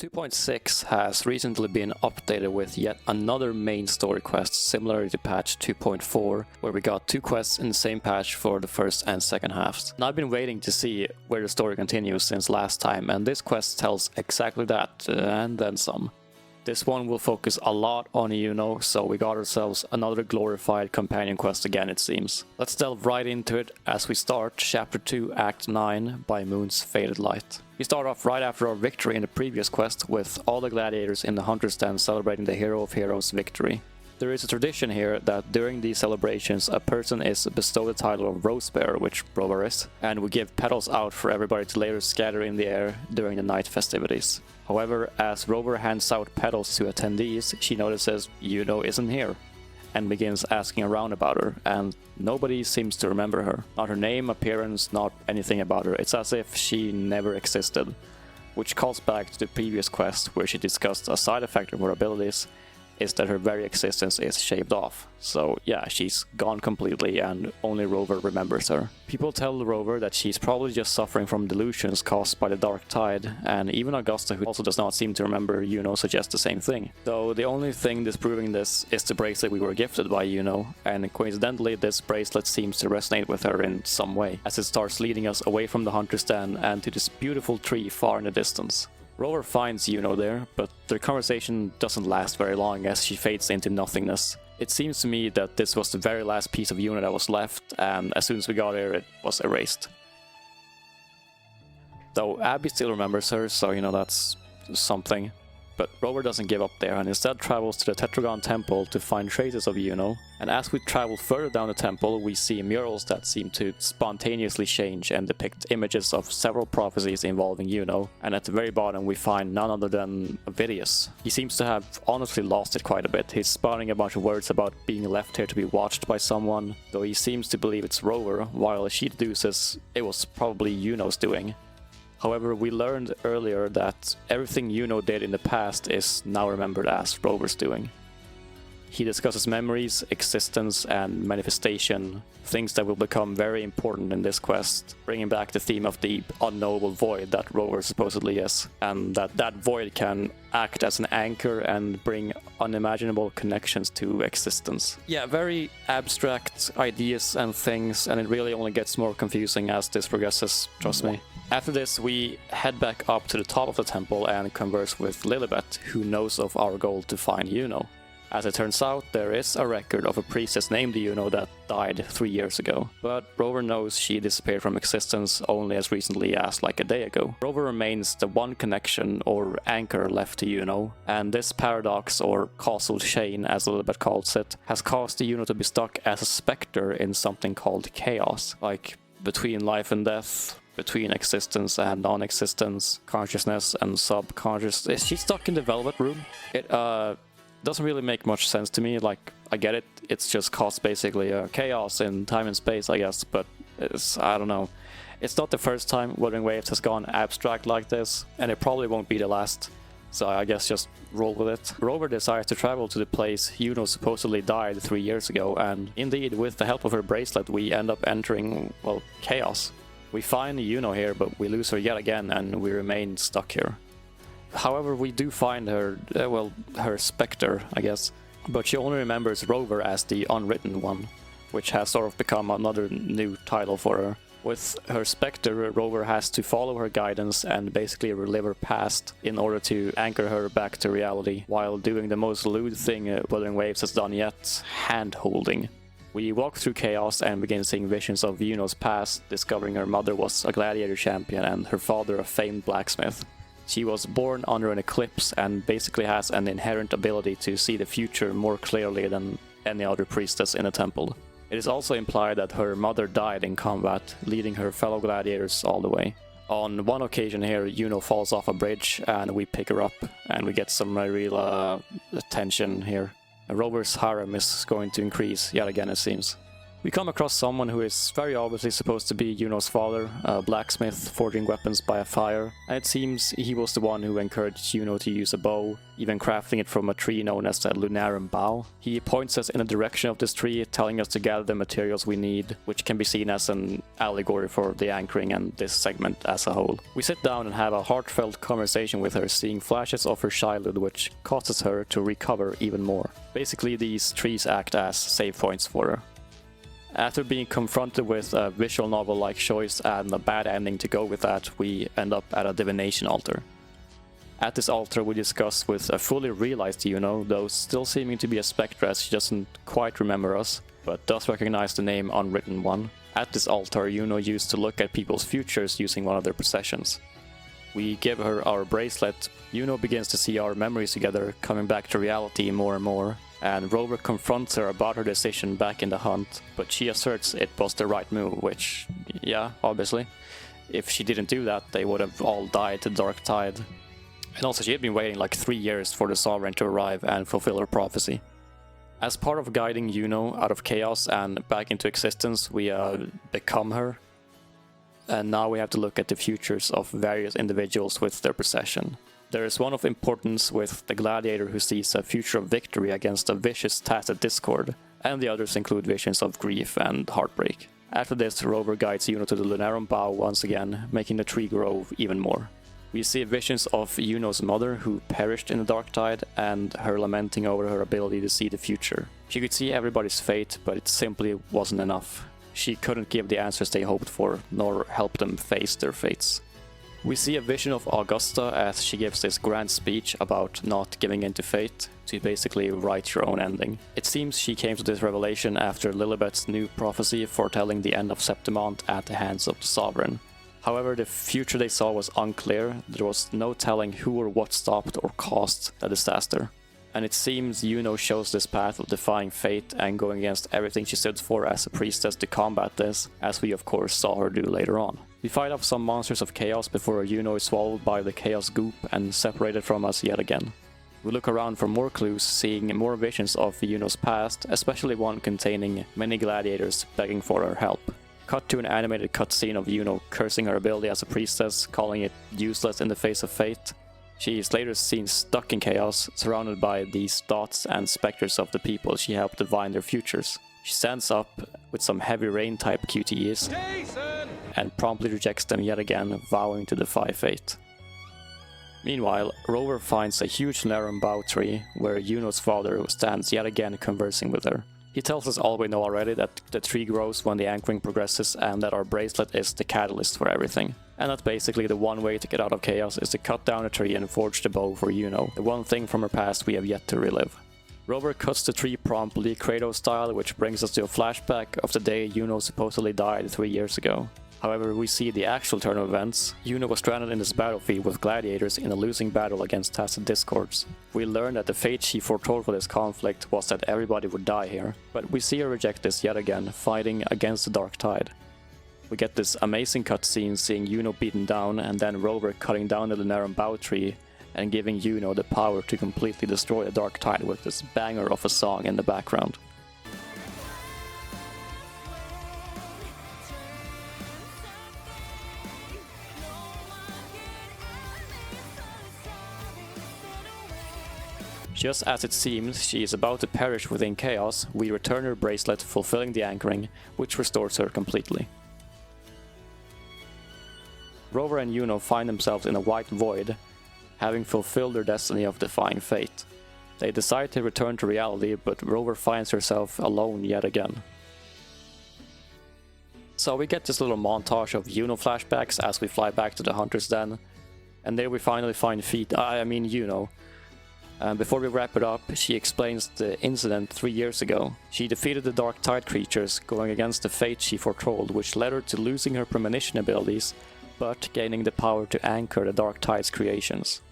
2.6 has recently been updated with yet another main story quest similar to patch 2.4, where we got 2 quests in the same patch for the first and second halves. And I've been waiting to see where the story continues since last time, and this quest tells exactly that, and then some. This one will focus a lot on Iuno, so we got ourselves another glorified companion quest again, it seems. Let's delve right into it as we start Chapter 2 Act 9 by Moon's Faded Light. We start off right after our victory in the previous quest, with all the gladiators in the Hunter's Den celebrating the Hero of Heroes victory. There is a tradition here that during these celebrations a person is bestowed the title of Rose Bearer, which Rover is, and we give petals out for everybody to later scatter in the air during the night festivities. However, as Rover hands out petals to attendees, she notices Yuno isn't here, and begins asking around about her, and nobody seems to remember her. Not her name, appearance, not anything about her. It's as if she never existed, which calls back to the previous quest where she discussed a side effect of her abilities is that her very existence is shaved off. So yeah, she's gone completely and only Rover remembers her. People tell Rover that she's probably just suffering from delusions caused by the Dark Tide, and even Augusta, who also does not seem to remember Yuno, suggests the same thing. So the only thing disproving this is the bracelet we were gifted by Yuno, and coincidentally this bracelet seems to resonate with her in some way, as it starts leading us away from the Hunter's Den and to this beautiful tree far in the distance. Rover finds Yuno there, but their conversation doesn't last very long as she fades into nothingness. It seems to me that this was the very last piece of Yuno that was left, and as soon as we got here it was erased. Though Abby still remembers her, so that's something. But Rover doesn't give up there and instead travels to the Tetragon Temple to find traces of Yuno, and as we travel further down the temple we see murals that seem to spontaneously change and depict images of several prophecies involving Yuno, and at the very bottom we find none other than Avidius. He seems to have honestly lost it quite a bit. He's spouting a bunch of words about being left here to be watched by someone, though he seems to believe it's Rover, while she deduces it was probably Yuno's doing. However, we learned earlier that everything Yuno did in the past is now remembered as Rover's doing. He discusses memories, existence, and manifestation, things that will become very important in this quest, bringing back the theme of the unknowable void that Rover supposedly is, and that void can act as an anchor and bring unimaginable connections to existence. Yeah, very abstract ideas and things, and it really only gets more confusing as this progresses, trust me. After this, we head back up to the top of the temple and converse with Lilibet, who knows of our goal to find Yuno. As it turns out, there is a record of a priestess named Iuno that died 3 years ago, but Rover knows she disappeared from existence only as recently as like a day ago. Rover remains the one connection or anchor left to Yuno, and this paradox or causal chain, as Lilibet calls it, has caused Iuno to be stuck as a specter in something called chaos, like between life and death, between existence and non-existence, consciousness and subconscious. Is she stuck in the Velvet Room? It doesn't really make much sense to me. Like, I get it, it's just caused basically chaos in time and space, I guess, but I don't know. It's not the first time Wuthering Waves has gone abstract like this, and it probably won't be the last, so I guess just roll with it. Rover decides to travel to the place Yuno supposedly died 3 years ago, and indeed, with the help of her bracelet, we end up entering, well, chaos. We find Yuno here, but we lose her yet again, and we remain stuck here. However, we do find her, her specter, I guess, but she only remembers Rover as the Unwritten One, which has sort of become another new title for her. With her specter, Rover has to follow her guidance and basically relive her past in order to anchor her back to reality, while doing the most lewd thing Wuthering Waves has done yet, hand-holding. We walk through chaos and begin seeing visions of Yuno's past, discovering her mother was a gladiator champion and her father a famed blacksmith. She was born under an eclipse and basically has an inherent ability to see the future more clearly than any other priestess in a temple. It is also implied that her mother died in combat, leading her fellow gladiators all the way. On one occasion here, Yuno falls off a bridge and we pick her up, and we get some real attention here. Rover's harem is going to increase yet again, it seems. We come across someone who is very obviously supposed to be Yuno's father, a blacksmith forging weapons by a fire, and it seems he was the one who encouraged Yuno to use a bow, even crafting it from a tree known as the Lunarum bough. He points us in the direction of this tree, telling us to gather the materials we need, which can be seen as an allegory for the anchoring and this segment as a whole. We sit down and have a heartfelt conversation with her, seeing flashes of her childhood which causes her to recover even more. Basically, these trees act as save points for her. After being confronted with a visual novel-like choice and a bad ending to go with that, we end up at a divination altar. At this altar we discuss with a fully realized Yuno, though still seeming to be a spectre as she doesn't quite remember us, but does recognize the name Unwritten One. At this altar, Yuno used to look at people's futures using one of their possessions. We give her our bracelet. Yuno begins to see our memories together, coming back to reality more and more, and Rover confronts her about her decision back in the hunt, but she asserts it was the right move, which, yeah, obviously. If she didn't do that, they would have all died to Dark Tide. And also, she had been waiting like 3 years for the Sovereign to arrive and fulfill her prophecy. As part of guiding Yuno out of chaos and back into existence, we become her. And now we have to look at the futures of various individuals with their possession. There is one of importance with the gladiator who sees a future of victory against a vicious tacit discord, and the others include visions of grief and heartbreak. After this, Rover guides Yuno to the Lunarum bough once again, making the tree grow even more. We see visions of Yuno's mother who perished in the Dark Tide, and her lamenting over her ability to see the future. She could see everybody's fate, but it simply wasn't enough. She couldn't give the answers they hoped for, nor help them face their fates. We see a vision of Augusta as she gives this grand speech about not giving in to fate, to basically write your own ending. It seems she came to this revelation after Lilibet's new prophecy foretelling the end of Septimont at the hands of the Sovereign. However, the future they saw was unclear. There was no telling who or what stopped or caused the disaster. And it seems Yuno chose this path of defying fate and going against everything she stood for as a priestess to combat this, as we of course saw her do later on. We fight off some monsters of chaos before Yuno is swallowed by the chaos goop and separated from us yet again. We look around for more clues, seeing more visions of Yuno's past, especially one containing many gladiators begging for her help. Cut to an animated cutscene of Yuno cursing her ability as a priestess, calling it useless in the face of fate. She is later seen stuck in chaos, surrounded by these thoughts and specters of the people she helped divine their futures. She stands up with some heavy rain type QTEs and promptly rejects them yet again, vowing to defy fate. Meanwhile, Rover finds a huge Lunarum bough tree where Yuno's father stands yet again conversing with her. He tells us all we know already, that the tree grows when the anchoring progresses and that our bracelet is the catalyst for everything. And that basically the one way to get out of chaos is to cut down a tree and forge the bow for Yuno, the one thing from her past we have yet to relive. Rover cuts the tree promptly, Kratos style, which brings us to a flashback of the day Yuno supposedly died 3 years ago. However, we see the actual turn of events. Yuno was stranded in this battlefield with gladiators in a losing battle against tacit discords. We learn that the fate she foretold for this conflict was that everybody would die here, but we see her reject this yet again, fighting against the Dark Tide. We get this amazing cutscene seeing Yuno beaten down, and then Rover cutting down the Lunarum bough tree and giving Yuno the power to completely destroy the Dark Tide with this banger of a song in the background. Just as it seems she is about to perish within chaos, we return her bracelet, fulfilling the anchoring, which restores her completely. Rover and Yuno find themselves in a white void, having fulfilled their destiny of defying fate. They decide to return to reality, but Rover finds herself alone yet again. So we get this little montage of Yuno flashbacks as we fly back to the Hunter's Den, and there we finally find Yuno. Before we wrap it up, she explains the incident 3 years ago. She defeated the Dark Tide creatures, going against the fate she foretold, which led her to losing her premonition abilities, but gaining the power to anchor the Dark Tide's creations.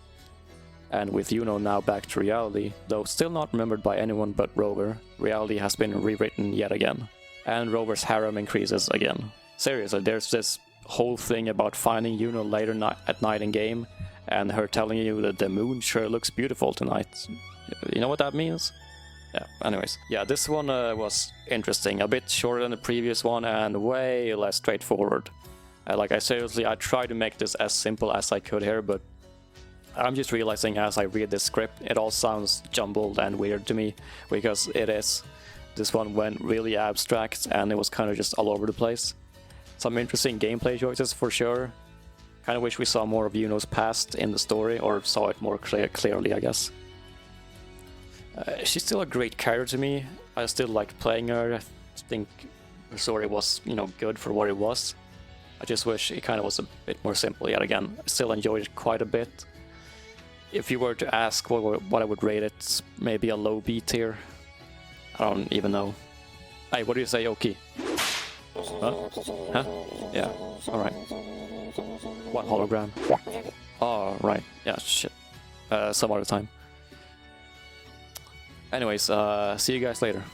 And with Yuno now back to reality, though still not remembered by anyone but Rover, reality has been rewritten yet again. And Rover's harem increases again. Seriously, there's this whole thing about finding Yuno later at night in game, and her telling you that the moon sure looks beautiful tonight. You know what that means? Yeah, anyways. Yeah, this one was interesting. A bit shorter than the previous one and way less straightforward. Like, I tried to make this as simple as I could here, but I'm just realizing as I read this script, it all sounds jumbled and weird to me, because it is. This one went really abstract and it was kind of just all over the place. Some interesting gameplay choices for sure. Kind of wish we saw more of Yuno's past in the story, or saw it more clearly, I guess. She's still a great character to me. I still liked playing her. I think her story was, good for what it was. I just wish it kind of was a bit more simple yet again. I still enjoyed it quite a bit. If you were to ask what I would rate it, maybe a low B tier. I don't even know. Hey, what do you say, Oki? Huh? Huh? Yeah, alright. What hologram? Oh, right. Yeah, shit. Some other time. Anyways, see you guys later.